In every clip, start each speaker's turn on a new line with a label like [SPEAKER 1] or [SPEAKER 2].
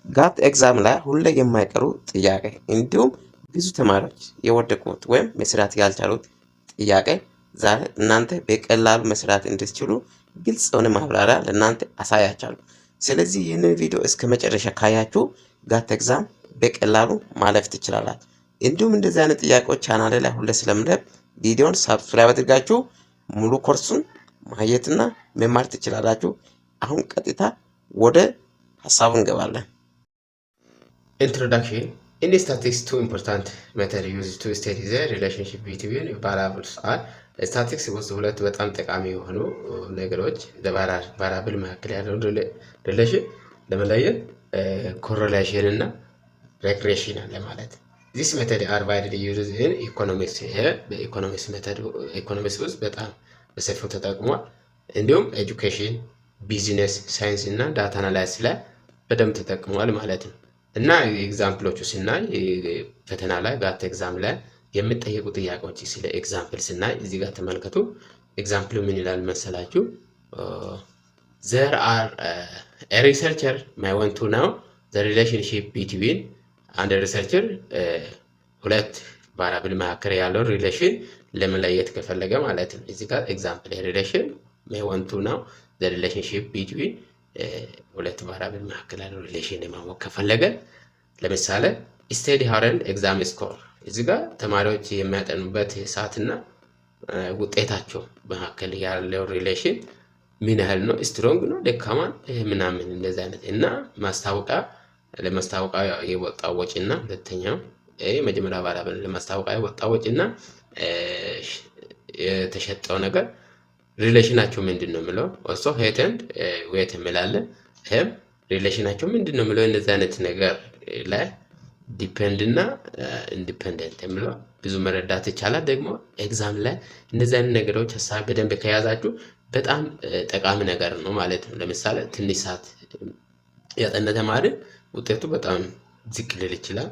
[SPEAKER 1] ጋት ኤግዛም ላይ ሁሌ የማይቀሩ ጥያቄ እንዲሁም ብዙ ተማሪዎች የወደቁት ወይም መስራት ያልቻሉት ጥያቄ ዛሬ እናንተ በቀላሉ መስራት እንድትችሉ ግልጽ የሆነ ማብራሪያ ለእናንተ አሳያችኋለሁ። ስለዚህ ይህንን ቪዲዮ እስከ መጨረሻ ካያችሁ ጋት ኤግዛም በቀላሉ ማለፍ ትችላላችሁ። እንዲሁም እንደዚህ አይነት ጥያቄዎች ቻናሌ ላይ ሁሌ ስለምለቅ ቪዲዮን ሳብስክራይብ አድርጋችሁ ሙሉ ኮርሱን ማየትና መማር ትችላላችሁ። አሁን ቀጥታ ወደ ሀሳቡ እንገባለን።
[SPEAKER 2] Introduction. In statistics, two important methods used to study the relationship between variables are statistics ውስጥ ሁለት በጣም ጠቃሚ የሆኑ ነገሮች ለቫሪያብል መካከል ያለውን ሪሌሽን ለመለየት ኮሬሌሽን እና ሬግሬሽን አለ ማለት። This method are widely used in economics. በኢኮኖሚክስ ሜተድ ኢኮኖሚክስ ውስጥ በጣም በሰፊው ተጠቅሟል። እንዲሁም ኤጁኬሽን፣ ቢዝነስ፣ ሳይንስ እና ዳታ አናላይሲስ ላይ በደንብ ተጠቅሟል ማለት ነው። እና ኤግዛምፕሎቹ ስናይ ፈተና ላይ ጋት ኤግዛም ላይ የሚጠየቁ ጥያቄዎች ስለ ኤግዛምፕል ስናይ እዚህ ጋር ተመልከቱ። ኤግዛምፕሉ ምን ይላል መሰላችሁ? there are a researcher may want to know the relationship between and researcher ሁለት ቫሪያብል መካከል ያለው ሪሌሽን ለመለየት ከፈለገ ማለት ነው። እዚህ ጋር ኤግዛምፕል ሪሌሽን may want to know the relationship between ሁለት ቫሪያብል መካከል ያለው ሪሌሽን ለማወቅ ከፈለገ ለምሳሌ ስቴዲ ሃረንድ ኤግዛም ስኮር እዚህ ጋር ተማሪዎች የሚያጠኑበት ሰዓትና ውጤታቸው መካከል ያለው ሪሌሽን ምን ያህል ነው? ስትሮንግ ነው? ደካማ ምናምን እንደዚህ አይነት እና ማስታወቂያ ለማስታወቂያ የወጣው ወጪና ሁለተኛው መጀመሪያ ቫሪያብል ለማስታወቂያ የወጣው ወጪና የተሸጠው ነገር ሪሌሽናቸው ምንድነው የሚለው ኦልሶ ሄት ኤንድ ዌት የሚላለን ይሄም ሪሌሽናቸው ምንድነው የሚለው እንደዚህ አይነት ነገር ላይ ዲፔንድ እና ኢንዲፔንደንት የሚለው ብዙ መረዳት ይቻላል። ደግሞ ኤግዛም ላይ እንደዚህ አይነት ነገሮች ሀሳብ በደንብ ከያዛችሁ በጣም ጠቃሚ ነገር ነው ማለት ነው። ለምሳሌ ትንሽ ሰዓት ያጠና ተማሪ ውጤቱ በጣም ዝቅ ሊል ይችላል።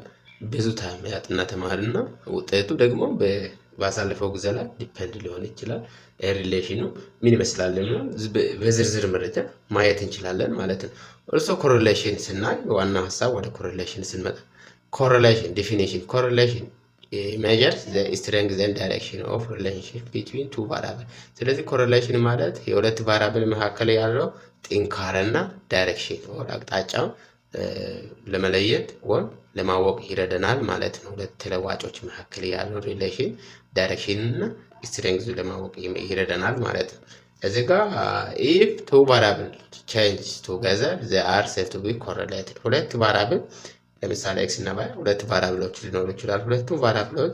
[SPEAKER 2] ብዙ ታይም ያጠና ተማሪና ውጤቱ ደግሞ ባሳለፈው ጊዜ ላይ ዲፔንድ ሊሆን ይችላል። ሪሌሽኑ ምን ይመስላል በዝርዝር መረጃ ማየት እንችላለን ማለት ነው። ኦልሶ ኮሬሌሽን ስናይ ዋና ሀሳብ ወደ ኮሬሌሽን ስንመጣ ኮሬሌሽን ዴፊኒሽን ኮሬሌሽን measures the strength and direction of relationship between two variables። ስለዚህ ኮሬሌሽን ማለት የሁለት ቫሪያብል መካከል ያለው ጥንካሬና ዳይሬክሽን ወደ አቅጣጫው ለመለየት ወይም ለማወቅ ይረዳናል ማለት ነው። ሁለት ተለዋጮች መካከል ያለው ሪሌሽን ዳይሬክሽን እና ስትሬንግዝ ለማወቅ ይረዳናል ማለት ነው። እዚህ ጋር if two variables change together they are said to be correlated። ሁለት ቫሪያብል ለምሳሌ ኤክስ እና ዋይ ሁለት ቫሪያብሎች ሊኖሩ ይችላል። ሁለቱም ቫሪያብሎች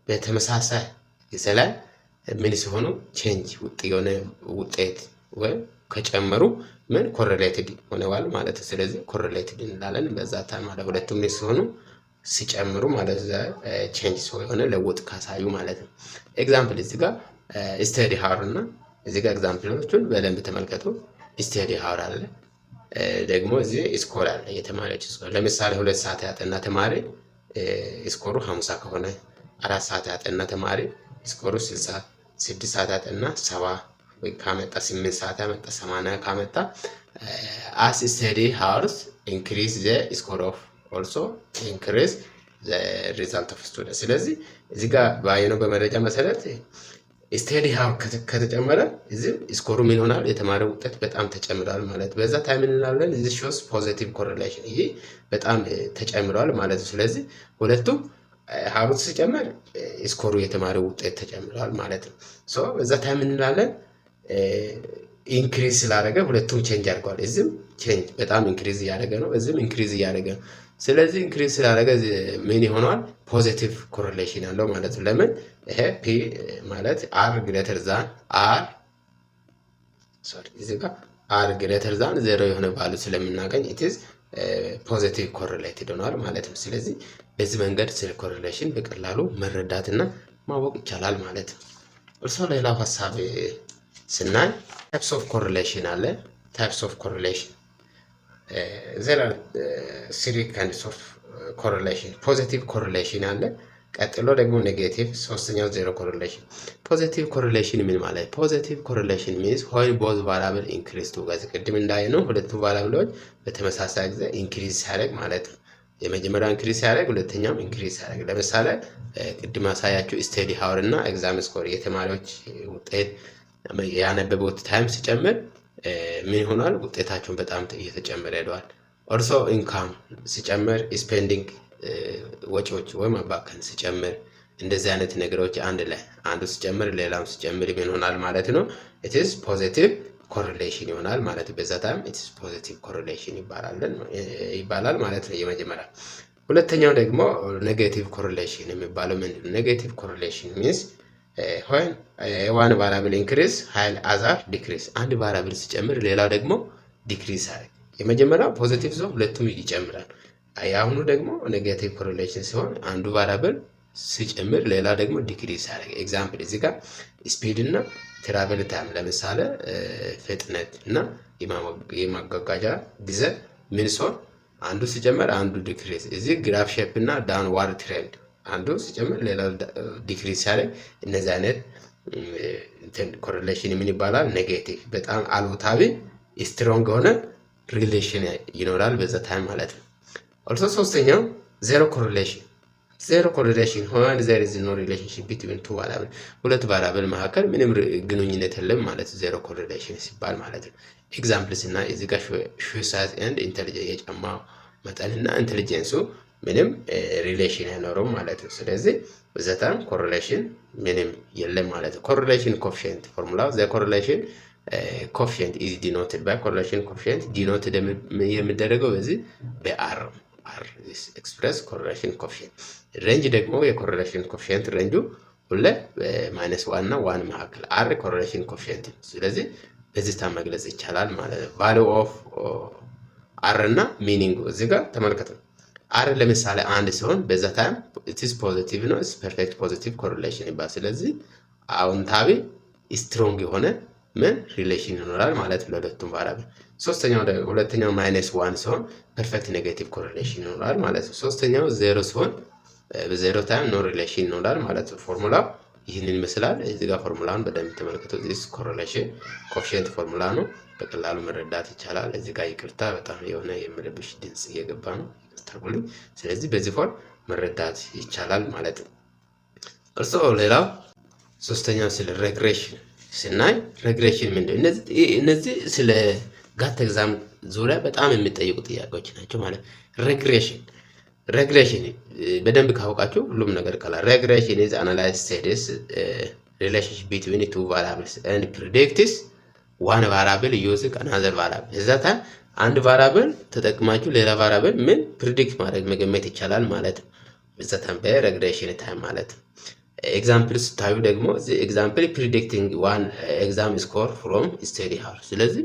[SPEAKER 2] በተመሳሳይ ጊዜ ላይ ምን ሲሆኑ ቼንጅ የሆነ ውጤት ወይም ከጨመሩ ምን ኮሬሌትድ ሆነዋል ማለት ነው። ስለዚህ ኮሬሌትድ እንላለን በዛ ታይም ማለት ሁለቱም ምን ሲሆኑ ሲጨምሩ ማለት ቼንጅ የሆነ ለውጥ ካሳዩ ማለት ነው። ኤግዛምፕል እዚህ ጋር ስቴዲ ሃወር እና እዚህ ጋር ኤግዛምፕሎቹን በደንብ ተመልከቱ። ስቴዲ ሃወር አለ ደግሞ እዚህ ስኮር አለ የተማሪዎች ስኮር። ለምሳሌ 2 ሰዓት ያጠና ተማሪ ስኮሩ 50 ከሆነ 4 ሰዓት ያጠና ተማሪ ስኮሩ 60፣ 6 ሰዓት ያጠና 70 ወይ ካመጣ 8 ሰዓት ያመጣ 80 ካመጣ as study hours increase the score of also increase the result of student። ስለዚህ እዚህ ጋር ባየነው በመረጃ መሰረት ስቴዲ ሃወር ከተጨመረ እዚህ ስኮሩ ምን ይሆናል? የተማሪው ውጤት በጣም ተጨምሯል ማለት በዛ ታይም እንላለን። እዚህ ሾስ ፖዚቲቭ ኮሬሌሽን ይሄ በጣም ተጨምሯል ማለት ነው። ስለዚህ ሁለቱም ሃወር ሲጨመር ስኮሩ የተማሪው ውጤት ተጨምሯል ማለት ነው። ሶ በዛ ታይም እንላለን ኢንክሪዝ ስላደረገ ሁለቱም ቼንጅ አድርገዋል። እዚህም ቼንጅ በጣም ኢንክሪዝ እያደረገ ነው፣ እዚህም ኢንክሪዝ እያደረገ ነው። ስለዚህ ኢንክሪዝ ስላደረገ ምን ይሆናል? ፖዚቲቭ ኮሬሌሽን አለው ማለት ነው። ለምን ይሄ ፒ ማለት አር ግሬተር ዛን አር እዚህ ጋር አር ግሬተር ዛን 0 የሆነ ቫልዩ ስለምናገኝ ኢትዝ ፖዚቲቭ ኮሬሌትድ ሆኗል ማለት ነው። ስለዚህ በዚህ መንገድ ስለ ኮሬሌሽን በቀላሉ መረዳትና ማወቅ ይቻላል ማለት ነው። እርሶ ሌላው ሀሳብ ስናይ ታይፕስ ኦፍ ኮሬሌሽን አለ። ታይፕስ ኦፍ ኮሬሌሽን there are 3 kinds of correlation። ፖዚቲቭ ኮሬሌሽን አለ፣ ቀጥሎ ደግሞ ኔጌቲቭ ሶስተኛው ዜሮ ኮሪሌሽን። ፖዚቲቭ ኮሪሌሽን ምን ማለት? ፖዚቲቭ ኮሪሌሽን ሚንስ ሆይን ቦዝ ቫሪያብል ኢንክሪዝ ቱ ጋዝ ቅድም እንዳየነው ሁለቱ ቫሪያብሎች በተመሳሳይ ጊዜ ኢንክሪዝ ሲያደርግ ማለት ነው። የመጀመሪያው ኢንክሪዝ ሲያደርግ ሁለተኛውም ኢንክሪዝ ሲያደርግ፣ ለምሳሌ ቅድም አሳያችሁ ስቴዲ ሃወር እና ኤግዛም ስኮር የተማሪዎች ውጤት ያነበቡት ታይም ሲጨምር ምን ይሆናል? ውጤታቸውን በጣም እየተጨመረ ሄደዋል። ኦልሶ ኢንካም ሲጨምር ስፔንዲንግ ወጪዎች ወይም አባከን ሲጨምር እንደዚህ አይነት ነገሮች አንድ ላይ አንዱ ሲጨምር ሌላው ሲጨምር ምን ይሆናል ማለት ነው? it is positive correlation ይሆናል ማለት በዛ ታይም it is positive correlation ይባላል ማለት ነው የመጀመሪያ። ሁለተኛው ደግሞ ኔጌቲቭ ኮሪሌሽን የሚባለው ምንድነው? ኔጌቲቭ ኮሪሌሽን means when one variable increase while other decrease አንድ ቫሪያብል ሲጨምር ሌላው ደግሞ ዲክሪዝ አድርግ። የመጀመሪያው ፖዚቲቭ ሲሆን ሁለቱም ይጨምራል። አሁኑ ደግሞ ኔጌቲቭ ኮሪሌሽን ሲሆን አንዱ ቫሪያብል ሲጨምር ሌላ ደግሞ ዲክሪዝ ያደርግ። ኤግዛምፕል እዚህ ጋር ስፒድ እና ትራቨል ታይም ለምሳሌ ፍጥነት እና የማጓጓዣ ጊዜ ምን ሲሆን አንዱ ሲጨምር አንዱ ዲክሪዝ። እዚህ ግራፍ ሼፕ እና ዳውንዋርድ ትሬንድ አንዱ ሲጨምር ሌላ ዲክሪዝ ያደርግ። እነዚህ አይነት ኮሪሌሽን ምን ይባላል? ኔጌቲቭ በጣም አሉታዊ ስትሮንግ የሆነ ሪሌሽን ይኖራል በዛ ታይም ማለት ነው። ኦልሶ ሶስተኛው ዜሮ ኮሪሌሽን። ዜሮ ኮሪሌሽን when there is no relationship between two variables ሁለት ቫሪያብል መካከል ምንም ግንኙነት የለም ማለት ዜሮ ኮሪሌሽን ሲባል ማለት ነው። ኤግዛምፕልስ እና እዚህ ጋር ሹ ሳይዝ ኤንድ ኢንተሊጀንስ የጫማው መጠንና ኢንተሊጀንሱ ምንም ሪሌሽን አይኖረውም ማለት ነው። ስለዚህ በዛ ታይም ኮሪሌሽን ምንም የለም ማለት ነው። ኮሪሌሽን ኮኤፊሺየንት ፎርሙላው ዘ ኮሪሌሽን ኮኤፊሺየንት is denoted by correlation coefficient denoted የሚደረገው በዚህ በአር ኤክስፕረስ ኮሪሌሽን ኮኤፊሺየንት። ሬንጅ ደግሞ የኮሪሌሽን ኮኤፊሺየንት ሬንጁ ሁሌ -1 እና 1 መካከል አር ኮሪሌሽን ኮኤፊሺየንት። ስለዚህ በዚህ ታም መግለጽ ይቻላል ማለት ነው። ቫልዩ ኦፍ አር እና ሚኒንግ እዚህ ጋር ተመልከቱ። አር ለምሳሌ አንድ ሲሆን በዛ ታይም it is positive ነው ፐርፌክት ፖዚቲቭ ኮሪሌሽን ይባላል። ስለዚህ አዎንታዊ ስትሮንግ የሆነ ምን ሪሌሽን ይኖራል ማለት ነው ለሁለቱም ቫሪያብል። ሁለተኛው -1 ሲሆን ፐርፌክት ኔጌቲቭ ኮሪሌሽን ይኖራል ማለት ነው። ሶስተኛው ዜሮ ሲሆን በዜሮ ታይም ኖ ሪሌሽን ይኖራል ማለት ነው። ፎርሙላው ይህንን ይመስላል። እዚህ ጋር ፎርሙላውን በደንብ ተመልከቱት። this correlation coefficient ፎርሙላ ነው፣ በቀላሉ መረዳት ይቻላል። እዚህ ጋር ይቅርታ በጣም የሆነ የሚረብሽ ድምጽ እየገባ ነው፣ ይቅርታ ሁሉ። ስለዚህ በዚህ ፎርም መረዳት ይቻላል ማለት ነው። እርሶ ሌላው ሶስተኛው ስለ ሬግሬሽን ስናይ ሬግሬሽን ምንድነው? እነዚህ ስለ ጋት ኤግዛም ዙሪያ በጣም የሚጠይቁ ጥያቄዎች ናቸው ማለት ሬግሬሽን በደንብ ካወቃችሁ ሁሉም ነገር ቀላል። ሬግሬሽን is analyze studies relationship between two variables and predicts one variable using another variable። እዛታ አንድ ቫሪያብል ተጠቅማችሁ ሌላ ቫሪያብል ምን ፕሪዲክት ማድረግ መገመት ይቻላል ማለት ነው። እዛታም በሬግሬሽን ታይም ማለት ነው። ኤግዛምፕል ስታዩ ደግሞ ኤግዛምፕል ፕሪዲክቲንግ ዋን ኤግዛም ስኮር ፍሮም ስቴዲ ሃወር። ስለዚህ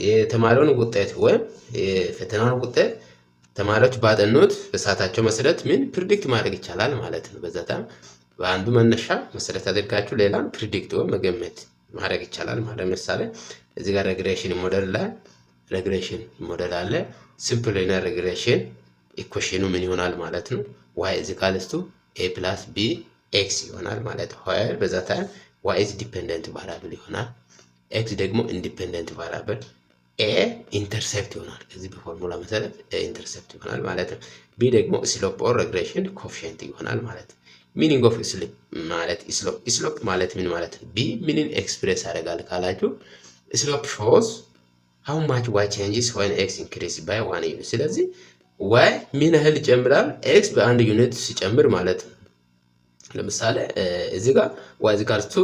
[SPEAKER 2] የተማሪውን ውጤት ወይም የፈተናውን ውጤት ተማሪዎች ባጠኑት በሰዓታቸው መሰረት ምን ፕሪዲክት ማድረግ ይቻላል ማለት ነው። በዛታ በአንዱ መነሻ መሰረት አድርጋችሁ ሌላን ፕሪዲክት ወይም መገመት ማድረግ ይቻላል ማለት ነው። ምሳሌ እዚህ ጋር ሬግሬሽን ሞዴል አለ። ሲምፕል ሊኒየር ሬግሬሽን ኢኩዌሽኑ ምን ይሆናል ማለት ነው? y is equals to a plus b x ይሆናል ማለት ነው። ሆይ በዛታ y is dependent variable ይሆናል፣ x ደግሞ independent variable፣ a ኢንተርሴፕት ይሆናል። ከዚህ በፎርሙላ መሰረት ኢንተርሴፕት ይሆናል ማለት ነው። b ደግሞ ስሎፕ ኦር ሬግሬሽን ኮኤፊሺየንት ይሆናል ማለት ነው። ሚኒንግ ኦፍ ስሎፕ ማለት ስሎፕ ማለት ምን ማለት ነው? b ምንን ኤክስፕሬስ ያደርጋል ካላችሁ ስሎፕ ሾውስ how much y changes when x increases by 1 unit። ስለዚህ y ምን ያህል ይጨምራል x በአንድ ዩኒት ሲጨምር ማለት ነው። ለምሳሌ እዚህ ጋር y is equals to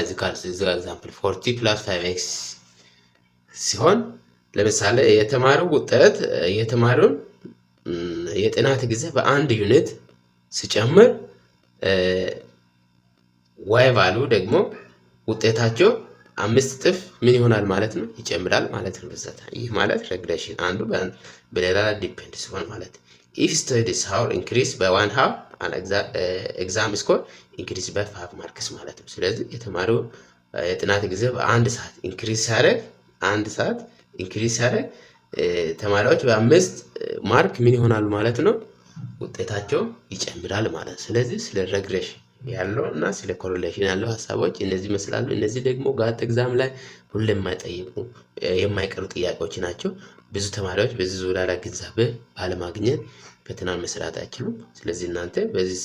[SPEAKER 2] እዚህ ጋር ኤግዛምፕል 40 plus 5x ሲሆን ለምሳሌ የተማሪው ውጤት የተማሪውን የጥናት ጊዜ በአንድ ዩኒት ሲጨምር y ቫልዩ ደግሞ ውጤታቸው 5 እጥፍ ምን ይሆናል ማለት ነው? ይጨምራል ማለት ነው። በዛታ ይህ ማለት ሬግሬሽን አንዱ በሌላ ዲፔንድ ሲሆን ማለት if studies hour increase by 1 half and exam score increase by 5 marks ማለት ነው። ስለዚህ የተማሪው የጥናት ጊዜ በአንድ ሰዓት ኢንክሪዝ ሲያደርግ ተማሪዎች በ5 ማርክ ምን ይሆናሉ ማለት ነው? ውጤታቸው ይጨምራል ማለት ነው። ስለዚህ ስለ ሬግሬሽን ያለው እና ስለ ኮሪሌሽን ያለው ሀሳቦች እነዚህ ይመስላሉ። እነዚህ ደግሞ ጋት ኤግዛም ላይ ሁሌ የማይቀሩ ጥያቄዎች ናቸው። ብዙ ተማሪዎች በዚህ ዙሪያ ላይ ግንዛቤ ባለማግኘት ፈተናን መስራት አይችሉም። ስለዚህ እናንተ በዚህ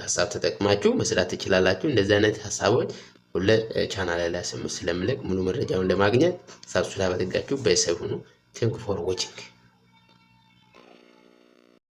[SPEAKER 2] ሀሳብ ተጠቅማችሁ መስራት ትችላላችሁ። እንደዚህ አይነት ሀሳቦች ሁሌ ቻናል ላይ ስለምለቅ ሙሉ መረጃውን ለማግኘት ሳብስክራይብ አድርጋችሁ ቤተሰብ ሁኑ። ቴንክ ፎር ዋቺንግ